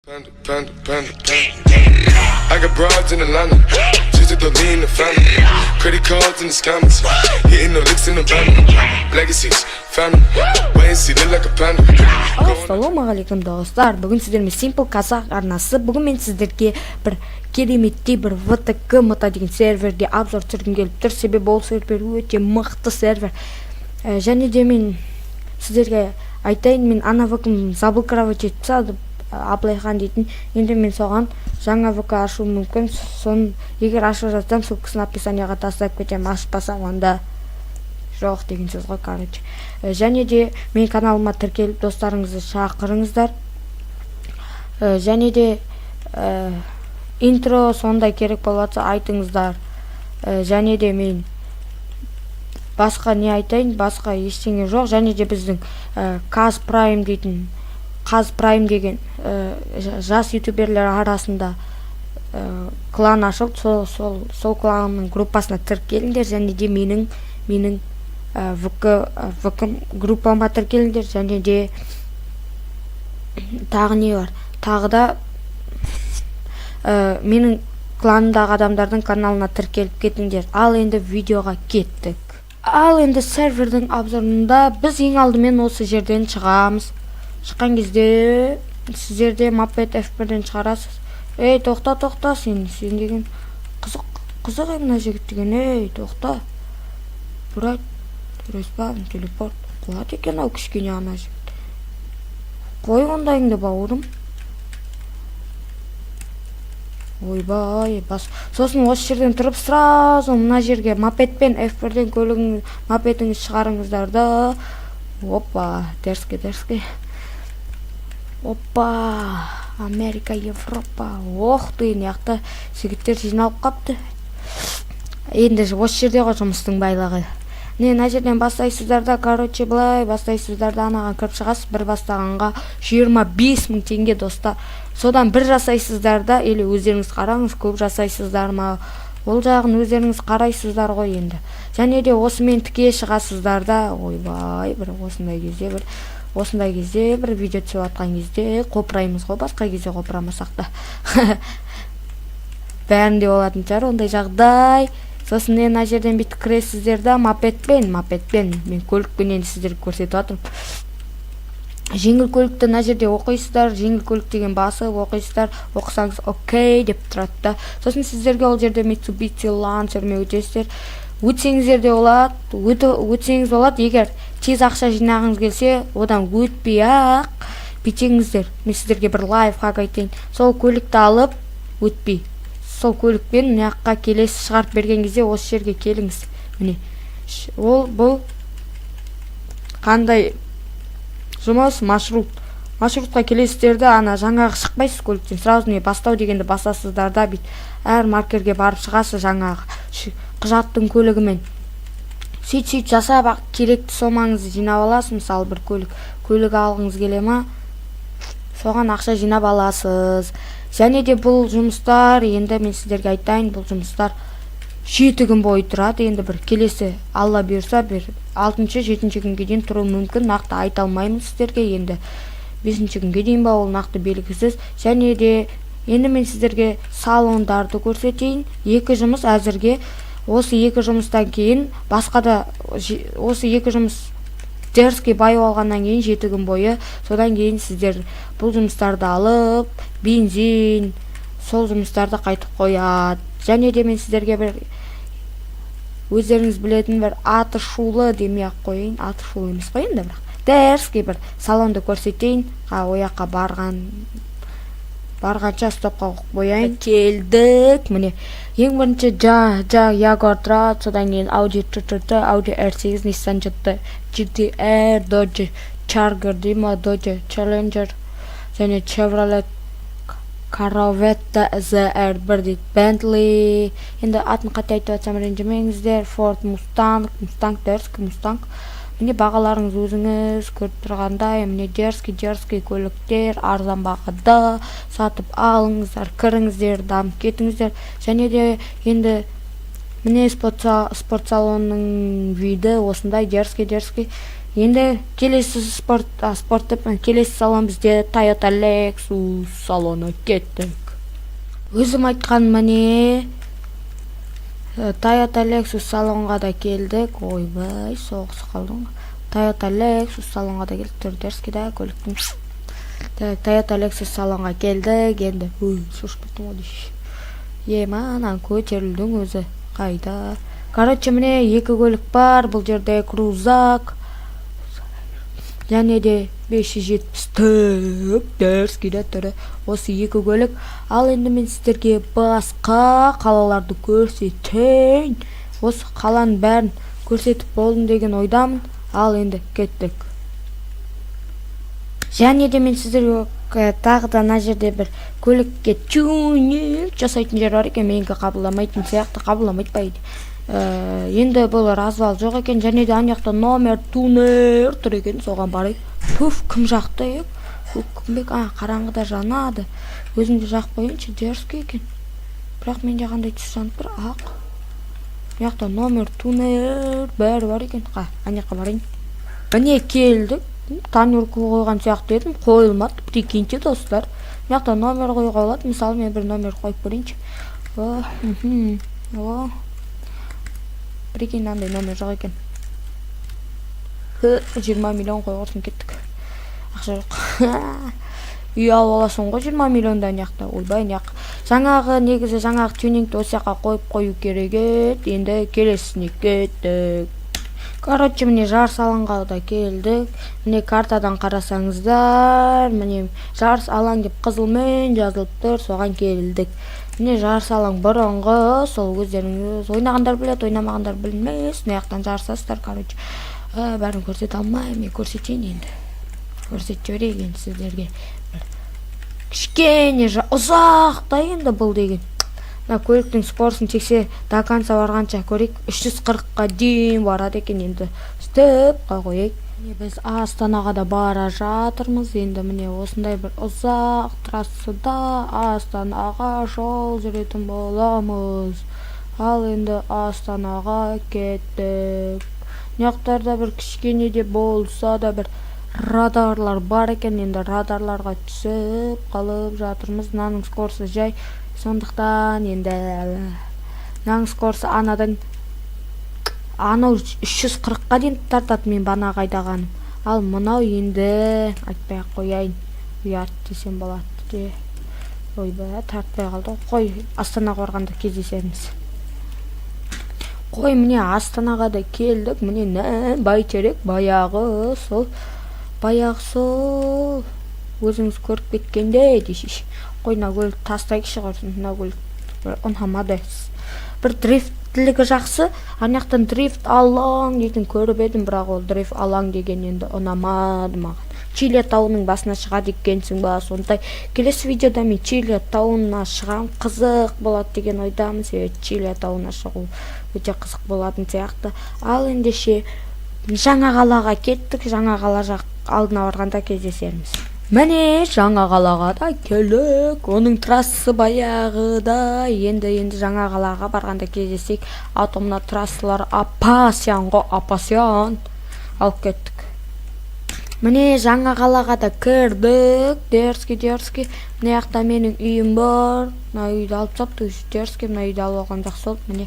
Panda, panda, panda, panda. I got broads in Atlanta, just to lean the family. Credit cards in the scammers, hitting the licks in the van. Legacies, family, wait and see, look like a panda. Ассалаумағалейкум достар. Бүгін сіздермен Simple қазақ арнасы. Бүгін мен сіздерге бір кереметтей бір VTK Meta деген серверге обзор түсіргім келіп тұр. Себебі ол сервер өте мықты сервер. Және де мен сіздерге айтайын, мен ана ВК заблокировать етіп тастады, Аблайхан дейтін. Енді мен соған жаңа ВК ашу мүмкін. Соны егер ашып жатсам, ссылкасын описанияға тастап кетемін. Ашпасам онда жоқ деген сөз ғой, короче. Және де мен каналыма тіркеліп достарыңызды шақырыңыздар. Және де интро сондай керек болатса айтыңыздар. Және де мен басқа не айтайын, басқа ештеңе жоқ. Және де біздің Kaz Prime деген жас ютуберлер арасында клан ашылды. Сол кланның группасына тіркеліңдер. Және де менің ВК группама тіркеліңдер. Және де тағы не бар? Тағы да менің кланымдағы адамдардың каналына тіркеліп кетіңдер. Ал енді видеоға кеттік. Ал енді сервердің обзорында біз ең алдымен осы жерден шығамыз. Шыққан кезде сіздерде Maped F1-ден шығарасыз. Ей, тоқта, сен деген қызық мына жігіт деген. Ей, тоқта. Бұрайт, респаун, телепорт. Құлат екен ау кішкене ана жігіт. Қой ондайыңды бауырым. Ойбай, бас. Сосын осы жерден тұрып сразу мына жерге Maped пен F1-ден Maped'іңіз шығарыңыздарды. Опа, дерзкий. Опа, Америка, Европа. Ох ты, яқты жігіттер жиналып қапты. Енді осы жерде ғой жұмыстың байлығы. Мына жерден бастайсыздар да, короче, былай бастайсыздар да, анаған кіріп шығасыз. Бір бастағанға 25.000 теңге достар. Содан бір жасайсыздар да, или өздеріңіз қараңыз, көп жасайсыздар ма? Ол жағын өздеріңіз қарайсыздар ғой енді. Және де осымен тіке шығасыздар да. Ойбай, бір осындай кезде бір видео түсіп атқан кезде қопыраймыз ғой, басқа кезде қопырамасақ та. Бәрінде болатын шығар ондай жағдай. Сосын мына жерден бүйтіп кіресіздер да, Mapedпен мен көлікпен сіздерге көрсетіп жатырмын. Жеңіл көлікті мына жерде оқисыздар, жеңіл көлік деген басып оқисыздар, оқысаңыз окей деп тұрады да. Сосын сіздерге ол жерде Mitsubishi Lancerмен өтесіздер. Өтсеңіздер де өтсеңіз болады, егер тез ақша жинағыңыз келсе, одан өтпей ақ бүйтіңіздер. Мен сіздерге бір лайфхак айтайын. Сол көлікті алып өтпей, сол көлікпен мына келесі шығарып берген кезде осы жерге келіңіз. Міне, бұл қандай жұмыс? Маршрутқа келесіздерді, ана жаңағы шықпайсыз көліктен, сразу не бастау дегенді басасыздар да, бүйт әр маркерге барып шығасыз жаңағы құжаттың көлігімен. Сөйт жасап керекті сомаңызды жинап аласыз. Мысалы бір көлік алғыңыз келе ма, соған ақша жинап аласыз. Және де бұл жұмыстар, енді мен сіздерге айтайын, бұл жұмыстар 7 күн бойы тұрады. Енді бір келесі алла бұйырса, 6-7 күнге дейін тұруы мүмкін. Нақты айта алмаймын сіздерге, енді 5 күнге дейін ба, ол нақты белгісіз. Және де енді мен сіздерге салондарды көрсетейін. 2 жұмыс әзірге. Осы 2 жұмыстан кейін, басқа да осы 2 жұмыс дерзкий байып алғаннан кейін 7 күн бойы, содан кейін сіздер бұл жұмыстарды алып, бензин, сол жұмыстарды қайтып қояды. Және де мен сіздерге бір өздеріңіз білетін бір аты шулы демей ақ қойын, аты шулы емес қой енді, бірақ дерзкий бір салонды көрсетейін. Ояққа барғанша стопқа қойайын. Келдік. Міне, ең бірінші Jaguar тұрады, содан кейін Audi TT, Audi R8, Nissan GT-R, Dodge Charger дейма, Dodge Challenger, және Chevrolet Corvette ZR1 дейді, Bentley, енді атын қате айтып жатсам ренжімеңіздер, Ford Mustang, дерзкий Mustang. Міне бағаларыңыз өзіңіз көріп тұрғандай, міне дерзкий көліктер арзан бағада, сатып алыңыздар, кіріңіздер, дамып кетіңіздер. Және де енді міне спорт салонының виді осындай дерзкий. Енді келесі спорт деп келесі салон бізде Toyota Lexus салоны кеттік. Өзім айтқан міне Toyota Lexus салонға да келдік. Ойбай, соғыс қалдың. Toyota Lexus салонға да келдік. Түрдерский да көліктің. Toyota Lexus салонға келдік. Енді шошып кеттім ғой. Манан көтерілдің өзі қайда. Короче, міне екі көлік бар. Бұл жерде крузак. Және де 570 Дерскиде түрі. Осы екі көлік. Ал енді мен сіздерге басқа қалаларды көрсетейін. Осы қаланың бәрін көрсетіп болдым деген ойдамын. Ал енді кеттік. Және де мен сіздерге тағы да мына жерде бір көлікке тюнинг жасайтын жер бар екен. Менікі қабылдамайтын сияқты, қабылдамайды. Енді бұл развал жоқ екен. Және де ана жақта номер тунер тұр екен. Соған барайық. Пуф, кім жақты ек? Кімбек, қараңғыда жанады. Өзімді жақ қойыншы, дерзкі екен. Бірақ менде қандай түс жанып бір ақ. Яқта номер тунер бәрі бар екен. Ана жаққа барайын. Міне келдік. Тонерку қойған сияқты едім, қойылмады. Прикиньте, достар. Яқта номер қойға болады. Мысалы, мен бір номер қойып көрейінші. Прикинь, андай номер жоқ екен. 20 миллион қойғырсын кеттік. Ақша жоқ. Үй алып аласың ғой 20 миллиондан яқта. Ойбай, жаңағы негізі жаңағы тюнингті осы жаққа қойып қою керек еді. Енді келесіне кеттік. Короче, міне жарыс алаңға да келдік. Міне картадан қарасаңыздар, міне жарыс алаң деп қызылмен жазылып тұр, соған келдік. Міне жарыс алаң бұрынғы, сол өздеріңіз ойнағандар білет, ойнамағандар білмес. Мына жақтан жарысасыздар, короче. Бәрін көрсете алмаймын, мен көрсетейін енді. Көрсетіп жіберейік енді сіздерге. Кішкене ұзақта енді бұл деген. Көліктің скорысын чексе до конца барғанша көрейік. 340-қа дейін барады екен. Енді степ қойайық. Біз Астанаға да бара жатырмыз. Енді міне осындай бір ұзақ трассада Астанаға жол жүретін боламыз. Ал енді Астанаға кеттік. Мынаяқтарда бір кішкене де болса да бір радарлар бар екен. Енді радарларға түсіп қалып жатырмыз. Мынаның скорысы жай. Сондықтан енді мынаның скорысы анау 340-қа дейін тартады мен бана қайдағаным. Ал мынау енді айтпай қояйын. Ұят десем болады де. Ойбай, тартпай қалды. Қой, Астанаға барғанда кездесеміз. Қой, міне Астанаға да келдік. Міне бәйтерек баяғы сол өзіңіз көріп кеткенде дейшіш. Қой, мына көлік тастайықшы құрсын. Мына көлік ұнамады. Бір дрифттілігі жақсы. Анаяқтан дрифт алаң дейтін көріп едім, бірақ ол дрифт алаң деген енді ұнамады маған. Чили тауының басына шығады екенсің ба, сондай. Келесі видеода мен Чили тауына шығам, қызық болады деген ойдамын. Себебі Чили тауына шығу өте қызық болатын сияқты. Ал ендеше жаңа қалаға кеттік. Жаңа қала жақ алдына барғанда кездесерміз. Міне жаңа қалаға да келдік. Оның трассасы баяғыда. Енді жаңа қалаға барғанда кездесек. Атомна трассалар апасян ғой, апасян. Алып кеттік. Міне жаңа қалаға да кірдік. Дерзкі. Міне жақта менің үйім бар. Мына үйді алып сапты. Дерзкі, мына үйді алып алған жақсы болды. Міне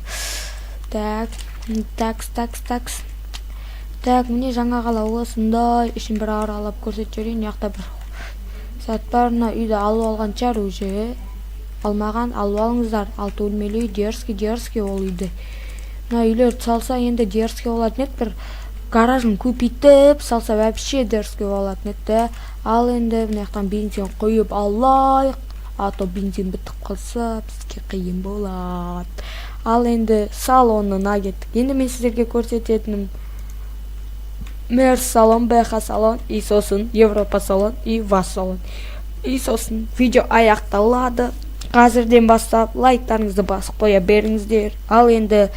Так, міне жаңа қала осындай. Ішін бір аралап көрсетіп жіберейін. Яқта бір сәт бар. Мына үйді алып алған шығар уже. Алмаған, алып алыңыздар. 6 бөлмелі үй, дерзкі ол үйді. Мына үйлерді салса енді дерзкі болатын еді. Бір гаражын көпейтіп салса вообще дерзкі болатын еді. Ал енді мына жақтан бензин құйып алайық. А то бензин бітіп қалса бізге қиын болады. Ал енді салонына кеттік. Енді мен сіздерге көрсететінім Мерс салон, БХ салон, и сосын Европа салон, и ВАЗ салон. И сосын видео аяқталады. Қазірден бастап лайктарыңызды басып қоя беріңіздер. Ал енді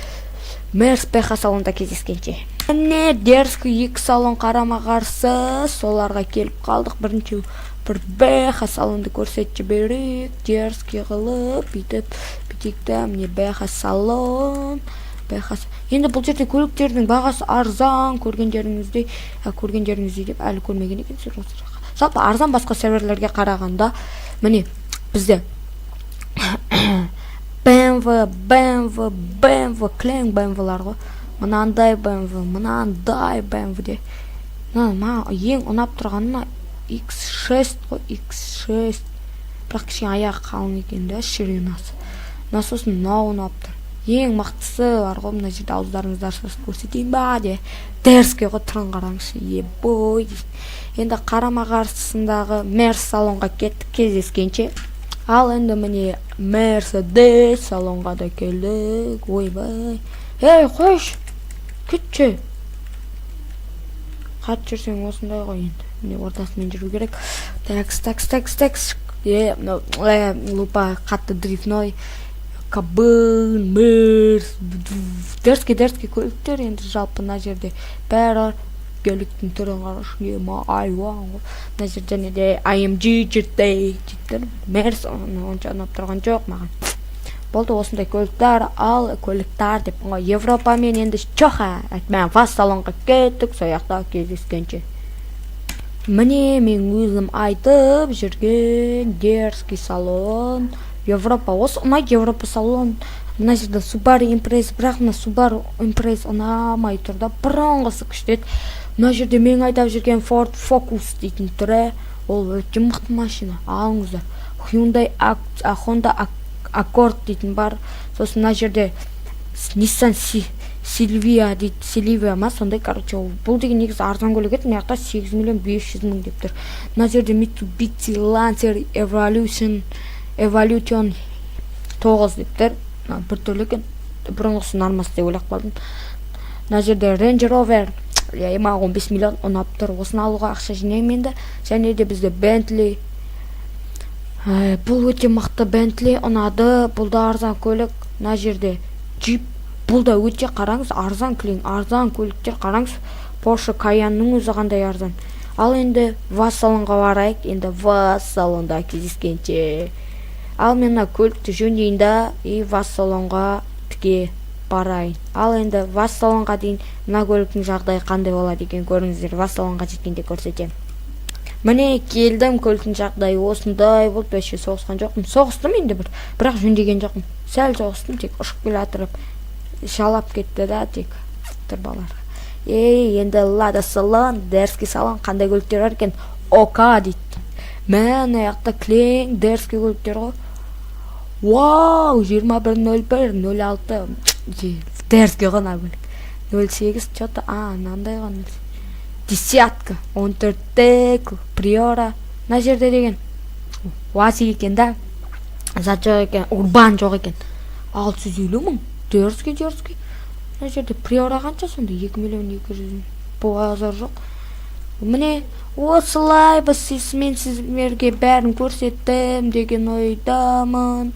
Мерс БХ салонда кездескенше. Міне дерзкі 2 салон қарама қарсы, соларға келіп қалдық. Бірінші бір БХ салонды көрсетіп жіберейік. Дерзкі қылып бүйтіп бүйтікті. Міне БХ салон. байқаса. Енді бұл жерде көліктердің бағасы арзан, көргендеріңіздей деп әлі көрмеген екенсіздер. Жалпы арзан басқа серверлерге қарағанда, міне бізде BMW, кілең BMW-лар ғой. Мынандай BMW де. Маған ең ұнап тұрғаны X6 қой, X6. Бірақ кішкене аяғы қалың екен де, ширинасы. Сосын мынау ұнап тұр. Ең мақтысы бар ғой, мына жерде ауыздарыңызды ашып көрсетейін ба де. Дерске ғой, түрін қараңызшы, ебой. Енді қарама қарсысындағы Мерс салонға кеттік, кездескенше. Ал енді міне Мерседес салонға да келдік. Ойбай. Ей, қойш. Кетші. Қат жүрсең осындай ғой енді. Міне ортасымен жүру керек. Такс. Лупа қатты дрифной. Кабын, Мерс. Дерске көліктер енді жалпы мына жерде бәрі көліктің түрін қарашы. Айуан ғой. Мына жерде де AMG жүрді. Мерс онша ұнап тұрған жоқ маған. Болды осындай көліктер, ал көліктер деп Европамен енді чоха. Мен ВАЗ салонға кеттік, сояқта кездескенше. Міне мен өзім айтып жүрген дерзкий салон. Европа, осы ұнайды Европа салон. Мына жерде Subaru Impreza, бірақ мына Subaru Impreza ұнамай тұрда. Бұрынғысы күштет. Мына жерде мен айтап жүрген Ford Focus дейтін түрі. Ол өте мықты машина. Алыңыздар. Honda Accord дейтін бар. Сосын мына жерде Nissan Silvia дейді. Silvia ма? Сондай, короче, бұл деген негізі арзан көлік еді. Мына жақта 8.500.000 деп тұр. Мына жерде Mitsubishi Lancer Evolution 9 деп тұр. Бір түрлі екен. Бұрынғысы нормасы деп ойлап қалдым. Мына жерде Range Rover 15 миллион ұнап тұр. Осыны алуға ақша жинаймын енді. Және де бізде Bentley. Бұл өте мықты Bentley ұнады. Бұл да арзан көлік. Мына жерде Jeep. Бұл да өте қараңыз, арзан көліктер қараңыз. Porsche Cayenne'нің өзі қандай арзан. Ал енді ВАЗ салонға барайық. Енді ВАЗ салонда кездескенше. Ал мен көлікті жөндейін да, ВАЗ салонға тіке барайын. Ал енді ВАЗ салонға дейін мына көліктің жағдайы қандай болады екен көріңіздер. ВАЗ салонға жеткенде көрсетемін. Міне келдім, көліктің жағдайы осындай болды. Бәше соғысқан жоқпын. Соғыстым енді бірақ жөндеген жоқпын. Сәл соғыстым, тек ұшып келе атырып шалап кетті да, тек тұрбаларға. Енді Лада салон, дерзкий салон, қандай көліктер бар екен? Ока дейді. Мен аяқта кілең дерзкий көліктер ғой. Вау, 21.01.06 дерзкий ғана көлік. 08 что-то, мынандай ғана. Десятка, 14 Приора. Мына жерде деген УАЗик екен да. Зат жоқ екен, Урбан жоқ екен. 650.000. Дерзкий. Мына жерде Приора қанша сонда? 2.200.000. Базар жоқ. Міне осылай мен сіздерге бәрін көрсеттім деген ойдамын.